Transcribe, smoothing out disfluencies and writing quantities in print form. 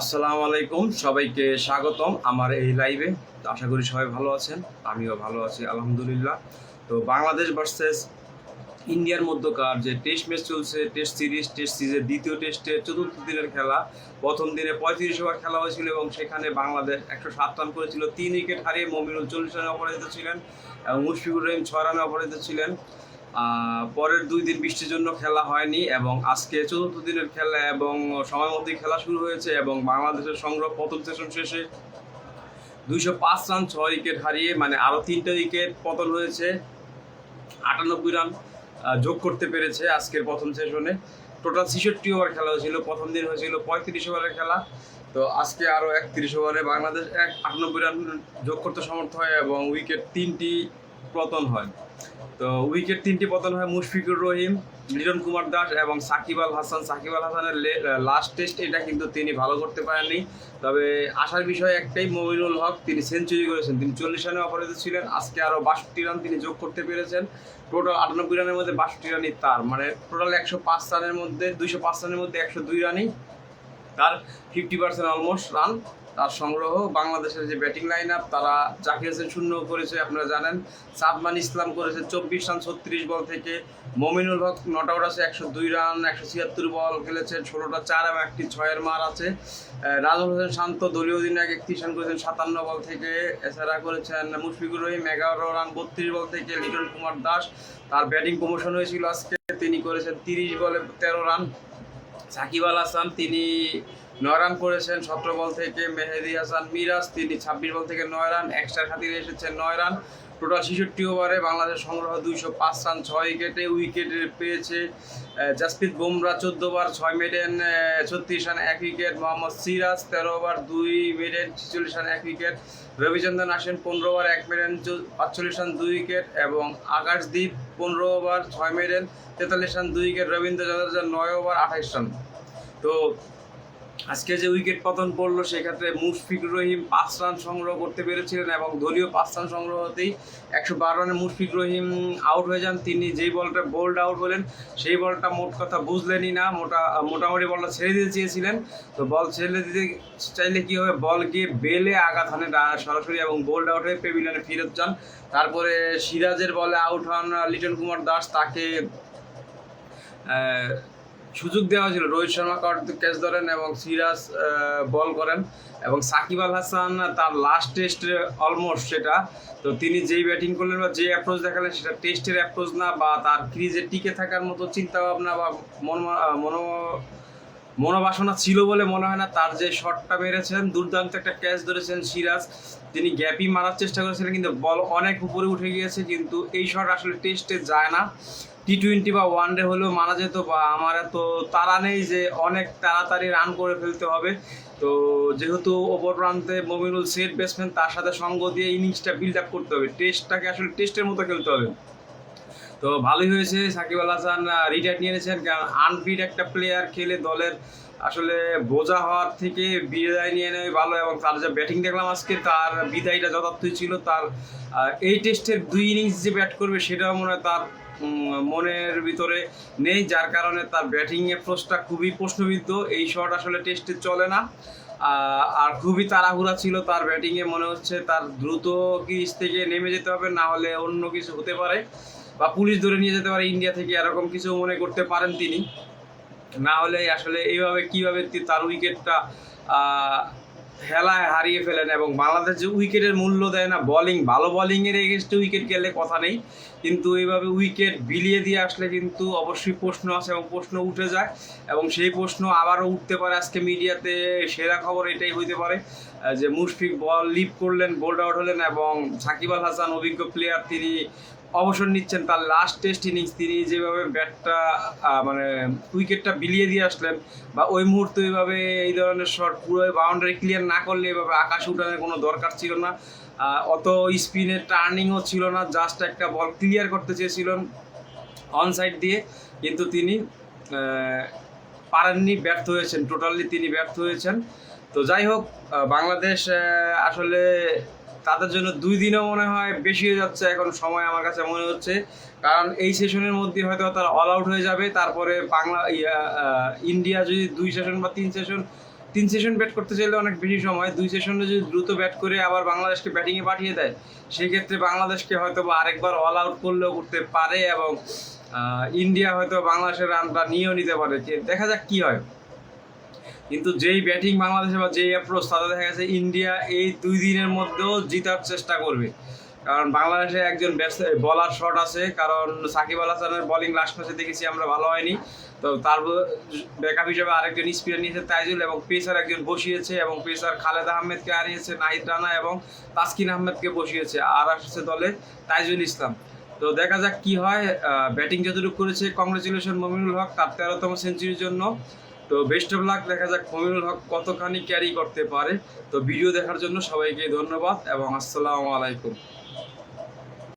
আসসালামু আলাইকুম, সবাইকে স্বাগতম আমার এই লাইভে। তো আশা করি সবাই ভালো আছেন, আমিও ভালো আছি আলহামদুলিল্লাহ। তো বাংলাদেশ ভার্সেস ইন্ডিয়ার মধ্যকার যে টেস্ট ম্যাচ চলছে, টেস্ট সিরিজ, টেস্ট সিরিজের দ্বিতীয় টেস্টে চতুর্থ দিনের খেলা। প্রথম দিনে 35 ওভার খেলা হয়েছিল এবং সেখানে বাংলাদেশ 107 রান করেছিল। 3 উইকেট হারিয়ে মমিনুল 40 রানে অপরাজিত ছিলেন এবং মুশফিকুর রহিম 6 রানে অপরাজিত ছিলেন। পরের 2 দিন বৃষ্টির জন্য খেলা হয়নি এবং আজকে চতুর্থ দিনের খেলা এবং সময় মতোই খেলা শুরু হয়েছে এবং বাংলাদেশের সংগ্রহ প্রথম সেশন শেষে 205 রান 6 উইকেট হারিয়ে, মানে আরও 3টা উইকেট পতন হয়েছে, 98 রান যোগ করতে পেরেছে আজকের প্রথম সেশনে। টোটাল 66 ওভার খেলা হয়েছিল, প্রথম দিন হয়েছিল 35 ওভারের খেলা। তো আজকে আরও 31 ওভারে বাংলাদেশ 98 রান যোগ করতে সমর্থ হয় এবং উইকেট 3টি পতন হয়। তো উইকেট 3টি পতন হয় মুশফিকুর রহিম, লিটন কুমার দাস এবং সাকিব আল হাসান। সাকিব আল হাসানের লাস্ট টেস্ট এটা কিন্তু তিনি ভালো করতে পারেননি, তবে আসার বিষয় একটাই, মমিনুল হক তিনি সেঞ্চুরি করেছেন, তিনি 40 রানে অপরাজিত ছিলেন। আজকে আরও 62 রান তিনি যোগ করতে পেরেছেন। টোটাল 98 রানের মধ্যে 62 রানই তার, মানে টোটাল 105 রানের মধ্যে 205 রানের মধ্যে 102 রানই তার, 50% অলমোস্ট রান তার সংগ্রহ। বাংলাদেশের যে ব্যাটিং লাইন আপ, তারা জাকির হোসেন শূন্য করেছে আপনারা জানেন, সাদমান ইসলাম করেছে 24 রান 36 বল থেকে, মমিনুল হক নট আউট আছে 102 রান, 176 বল খেলেছেন, 16টা 4 এবং 1টি 6-এর মার আছে। রাজল হোসেন শান্ত দলীয় অধিনায়ক 31 রান করেছেন 57 বল থেকে। এছাড়া করেছেন মুশফিকুর রহিম 11 রান 32 বল থেকে। লিটন কুমার দাস, তার ব্যাটিং প্রমোশন হয়েছিল আজকে, তিনি করেছেন 30 বলে 13 রান। সাকিব আল হাসান তিনি 9 রান করেছেন 17 বল থেকে। মেহেদি হাসান মিরাজ তিনি 26 বল থেকে 9 রান, এক্সট্রার খাতিরে এসেছেন 9 রান। টোটাল 66 ওভারে বাংলাদেশ সংগ্রহ 205 রান 6 উইকেটে। উইকেট পেয়েছে Jasprit Bumrah 14 over 6 maiden 36 run 1 wicket. Mohammad Siraj 13 over 2 maiden 46 run 1 wicket. Ravichandran আসেন 15 ওভার 1 মেডেন 45 রান 2 উইকেট এবং Akashdeep 15 over 6 maiden 43 run 2 wicket. Rabindra Jadeja 9 over 28 run. তো আজকে যে উইকেট পতন পড়লো সেক্ষেত্রে মুশফিকুর রহিম 5 রান সংগ্রহ করতে পেরেছিলেন এবং দলীয় 5 রান সংগ্রহ হতেই 112 রানে মুশফিকুর রহিম আউট হয়ে যান। তিনি যেই বলটা বোল্ড আউট হলেন সেই বলটা মোট কথা বুঝলেনই না, মোটামুটি বলটা ছেড়ে দিতে চেয়েছিলেন। তো বল ছেড়ে দিতে চাইলে কী হবে, বল গিয়ে বেলে আঘাত হানে সরাসরি এবং বোল্ড আউট হয়ে পেভিলিয়নে ফেরত যান। তারপরে সিরাজের বলে আউট হন লিটন কুমার দাস, তাকে সুযোগ দেওয়া হয়েছিল, রোহিত শর্মা ক্যাচ ধরেন এবং সিরাজ বল করেন এবং সাকিব আল হাসান তার লাস্ট টেস্টে অলমোস্ট সেটা, তো তিনি যেই ব্যাটিং করলেন বা যে অ্যাপ্রোচ দেখালেন সেটা টেস্টের অ্যাপ্রোচ না, বা তার ক্রিজে টিকে থাকার মতো চিন্তাভাবনা বা মনোবাসনা ছিল বলে মনে হয় না। তার যে শটটা মেরেছেন, দুর্দান্ত একটা ক্যাচ ধরেছেন সিরাজ, তিনি গ্যাপই মারার চেষ্টা করেছিলেন কিন্তু বল অনেক উপরে উঠে গিয়েছে, কিন্তু এই শট আসলে টেস্টে যায় না। টি-20 বা ওয়ানডে হলেও মারা যেত, বা আমার এত তাড়া নেই যে অনেক তাড়াতাড়ি রান করে ফেলতে হবে। তো যেহেতু ওপর প্রান্তে মমিনুল সেট ব্যাটসম্যান, তার সাথে সঙ্গ দিয়ে ইনিংসটা বিল্ড আপ করতে হবে, টেস্টটাকে আসলে টেস্টের মতো খেলতে হবে। তো ভালোই হয়েছে সাকিব আল হাসান রিটায়ার নিয়ে নিয়েছেন, কারণ আনফিট একটা প্লেয়ার খেলে দলের আসলে বোঝা হওয়ার থেকে বিদায় নিয়ে নেওয়া ভালো। এবং তার যে ব্যাটিং দেখলাম আজকে, তার বিদায়টা যথার্থই ছিল। তার এই টেস্টের 2 ইনিংস যে ব্যাট করবে সেটাও মনে হয় তার মনের ভিতরে নেই, যার কারণে তার ব্যাটিং অ্যাপ্রোচটা খুবই প্রশ্নবিদ্ধ। এই শট আসলে টেস্টে চলে না, আর খুবই তাড়াহুড়া ছিল তার ব্যাটিংয়ে। মনে হচ্ছে তার দ্রুত ক্রিজ থেকে নেমে যেতে হবে, না হলে অন্য কিছু হতে পারে, বা পুলিশ ধরে নিয়ে যেতে পারে ইন্ডিয়া থেকে, এরকম কিছু মনে করতে পারেন তিনি। না হলে আসলে এইভাবে কীভাবে তার উইকেটটা হেলায় হারিয়ে ফেলেন। এবং বাংলাদেশ যে উইকেটের মূল্য দেয় না, ভালো বলিংয়ের এগেনস্টে উইকেট গেলে কথা নেই, কিন্তু এইভাবে উইকেট বিলিয়ে দিয়ে আসলে কিন্তু অবশ্যই প্রশ্ন আছে এবং প্রশ্ন উঠে যায়, এবং সেই প্রশ্ন আবারও উঠতে পারে। আজকে মিডিয়াতে সেরা খবর এটাই হইতে পারে যে মুশফিক বল লিভ করলেন, বোল্ড আউট হলেন এবং সাকিব আল হাসান অভিজ্ঞ প্লেয়ার, তিনি অবসর নিচ্ছেন। তার লাস্ট টেস্ট ইনিংস তিনি যেভাবে ব্যাটটা মানে উইকেটটা বিলিয়ে দিয়ে আসলেন, বা ওই মুহূর্তে ওইভাবে এই ধরনের শট পুরো বাউন্ডারি ক্লিয়ার না করলে এভাবে আকাশ উঠানোর কোনো দরকার ছিল না, অত স্পিনের টার্নিংও ছিল না, জাস্ট একটা বল ক্লিয়ার করতে চেয়েছিলেন অন সাইড দিয়ে, কিন্তু তিনি পারেননি, ব্যর্থ হয়েছেন, টোটালি তিনি ব্যর্থ হয়েছেন। তো যাই হোক, বাংলাদেশ আসলে তাদের জন্য 2 দিনও মনে হয় বেশি হয়ে যাচ্ছে এখন সময় আমার কাছে মনে হচ্ছে, কারণ এই সেশনের মধ্যে হয়তো তারা অল আউট হয়ে যাবে। তারপরে ইন্ডিয়া যদি 2 সেশন বা 3 সেশন 3 সেশন ব্যাট করতে চাইলে অনেক বেশি সময়, 2 সেশনে যদি দ্রুত ব্যাট করে আবার বাংলাদেশকে ব্যাটিংয়ে পাঠিয়ে দেয়, সেক্ষেত্রে বাংলাদেশকে হয়তো বা আরেকবার অল আউট করলেও করতে পারে এবং ইন্ডিয়া হয়তো বাংলাদেশের রানটা নিয়েও নিতে পারে। দেখা যাক কি হয়। কিন্তু যেই ব্যাটিং বাংলাদেশে বা যেই অ্যাপ্রোচ, তাতে দেখা গেছে ইন্ডিয়া এই 2 দিনের মধ্যেও জিতার চেষ্টা করবে। কারণ বাংলাদেশে একজন বলার শট আছে, কারণ সাকিব আল হাসানের বলিং লাস্ট ম্যাচে দেখেছি আমরা ভালো হয়নি, তো তার ব্যাকআপ হিসেবে আরেকজন স্পিনার নিয়েছে তাইজুল, এবং পেসার একজন বসিয়েছে, এবং পেসার খালেদ আহমেদকে হারিয়েছে নাহিদ রানা এবং তাসকিন আহমেদকে বসিয়েছে, আর আসছে দলে তাইজুল ইসলাম। তো দেখা যাক কি হয়। ব্যাটিং যতটুকু করেছে, কংগ্রেচুলেশন মমিনুল হক তার 13তম সেঞ্চুরির জন্য। তো বেস্ট অফ লাক, দেখা যাক মমিনুল হক কতখানি ক্যারি করতে পারে। তো ভিডিও দেখার জন্য সবাইকে ধন্যবাদ এবং আসসালামু আলাইকুম।